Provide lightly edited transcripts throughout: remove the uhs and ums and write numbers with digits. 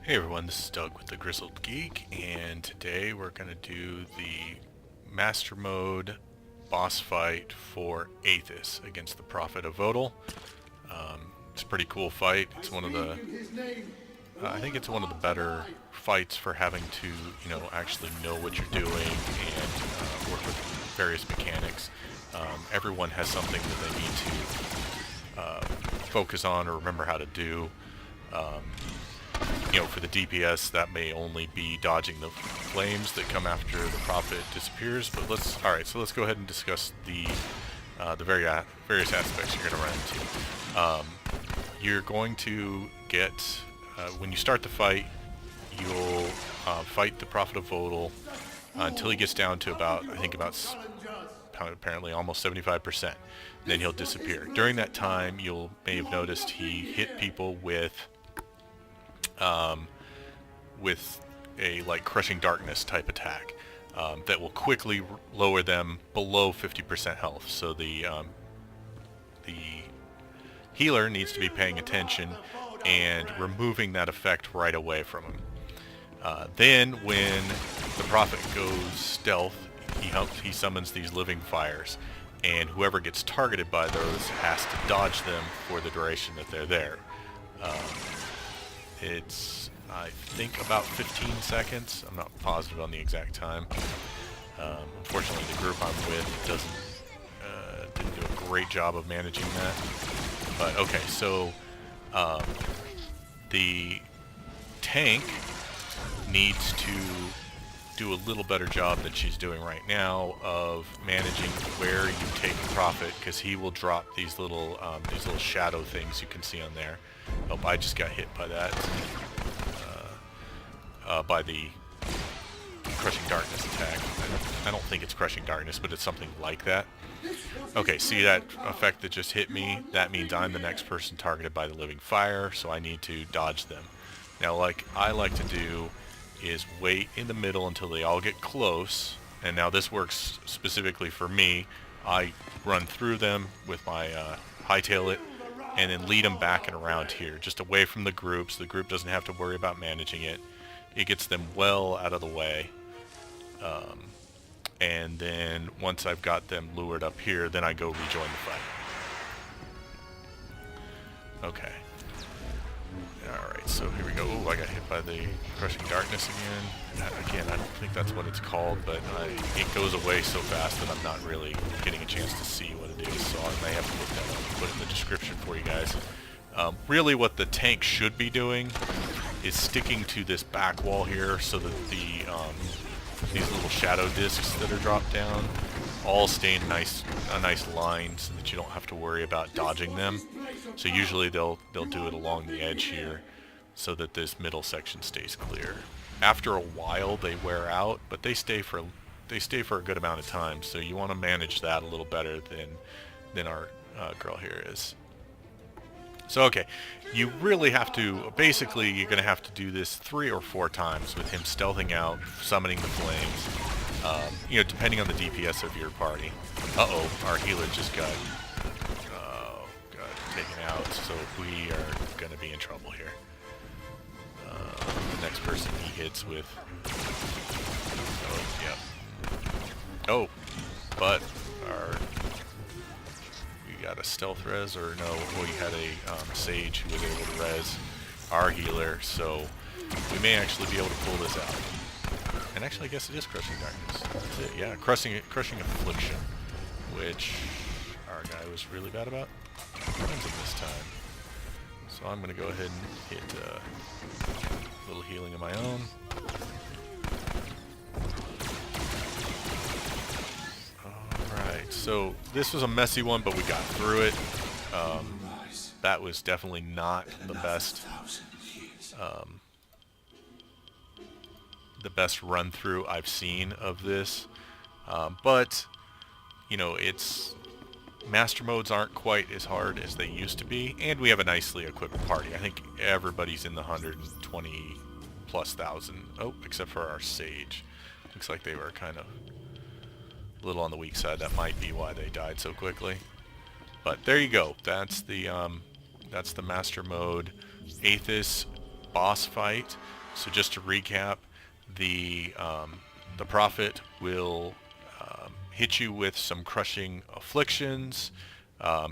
Hey everyone, this is Doug with the Grizzled Geek, and today we're going to do the Master Mode boss fight for Athis against the Prophet of Vodal. It's a pretty cool fight. It's one of the, I think it's one of the better fights for having to, actually know what you're doing and work with various mechanics. Everyone has something that they need to focus on or remember how to do. For the DPS, that may only be dodging the flames that come after the prophet disappears. But let's go ahead and discuss the various aspects you're going to run into. You're going to get when you start the fight, you'll fight the prophet of Vodal until he gets down to about apparently almost 75%. Then he'll disappear. During that time, you may have noticed he hit people with a crushing darkness type attack that will quickly lower them below 50% health. So the healer needs to be paying attention and removing that effect right away from him. Then when the prophet goes stealth, he summons these living fires, and whoever gets targeted by those has to dodge them for the duration that they're there. It's, I think, about 15 seconds. I'm not positive on the exact time. Unfortunately, the group I'm with didn't do a great job of managing that. But okay, so the tank needs to do a little better job than she's doing right now of managing where you take the prophet, because he will drop these little shadow things you can see on there. Oh, I just got hit by that. By the crushing darkness attack. I don't think it's crushing darkness, but it's something like that. Okay, see that effect that just hit me? That means I'm the next person targeted by the living fire, so I need to dodge them. Now, like I like to do is wait in the middle until they all get close, and now this works specifically for me. I run through them with my hightail it, and then lead them back and around here, just away from the groups. The group doesn't have to worry about managing it. It gets them well out of the way. And then once I've got them lured up here, then I go rejoin the fight. Okay. Alright, so here we go. Oh, I got hit by the crushing darkness again. Again, I don't think that's what it's called, but it goes away so fast that I'm not really getting a chance to see what it is, so I may have to look that up and put it in the description for you guys. Really what the tank should be doing is sticking to this back wall here so that these little shadow discs that are dropped down all stay in a nice line so that you don't have to worry about dodging them. So usually they'll do it along the edge here so that this middle section stays clear. After a while they wear out, but they stay for a good amount of time, so you want to manage that a little better than our girl here is. So okay, you really have to, basically you're going to have to do this 3 or 4 times with him stealthing out, summoning the flames, depending on the DPS of your party. Uh-oh, our healer just got taken out, so we are going to be in trouble here. The next person he hits with... Oh, yep. Oh, but our... got a stealth res, or no, we had a sage who was able to res our healer, so we may actually be able to pull this out. And actually I guess it is crushing darkness. That's it, yeah, crushing affliction, which our guy was really bad about cleansing this time. So I'm gonna go ahead and hit a little healing of my own. So this was a messy one, but we got through it. That was definitely not the best run through I've seen of this. But it's master modes aren't quite as hard as they used to be, and we have a nicely equipped party. I think everybody's in the 120 plus thousand. Oh, except for our sage. Looks like they were kind of a little on the weak side. That might be why they died so quickly. But there you go. That's the master mode Athis boss fight. So just to recap, the prophet will hit you with some crushing afflictions.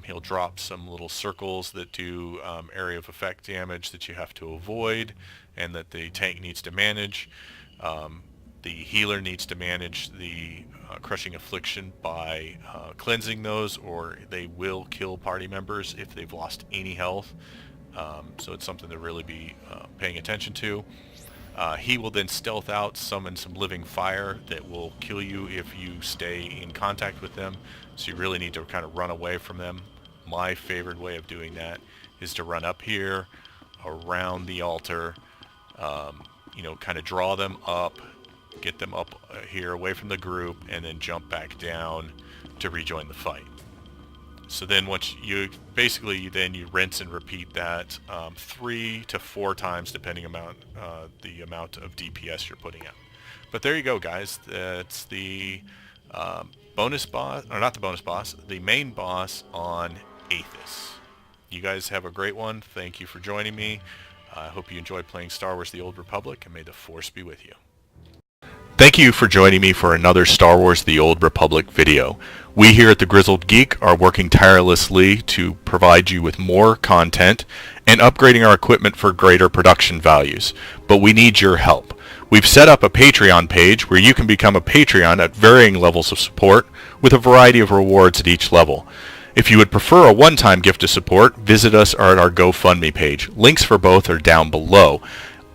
He'll drop some little circles that do area of effect damage that you have to avoid and that the tank needs to manage. The healer needs to manage the crushing affliction by cleansing those, or they will kill party members if they've lost any health. So it's something to really be paying attention to. He will then stealth out, summon some living fire that will kill you if you stay in contact with them. So you really need to kind of run away from them. My favorite way of doing that is to run up here, around the altar, you know, kind of draw them up, get them up here away from the group, and then jump back down to rejoin the fight. So then once you basically then you rinse and repeat that 3 to 4 times depending on the amount of DPS you're putting out. But there you go, guys. That's the bonus boss, or not the bonus boss, the main boss on Athis. You guys have a great one. Thank you for joining me. I hope you enjoyed playing Star Wars: The Old Republic, and may the Force be with you. Thank you for joining me for another Star Wars: The Old Republic video. We here at The Grizzled Geek are working tirelessly to provide you with more content and upgrading our equipment for greater production values, but we need your help. We've set up a Patreon page where you can become a Patreon at varying levels of support with a variety of rewards at each level. If you would prefer a one-time gift of support, visit us at our GoFundMe page. Links for both are down below.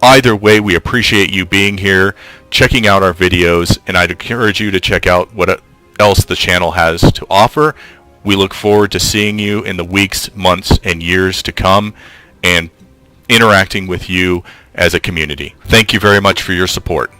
Either way, we appreciate you being here, checking out our videos, and I'd encourage you to check out what else the channel has to offer. We look forward to seeing you in the weeks, months, and years to come and interacting with you as a community. Thank you very much for your support.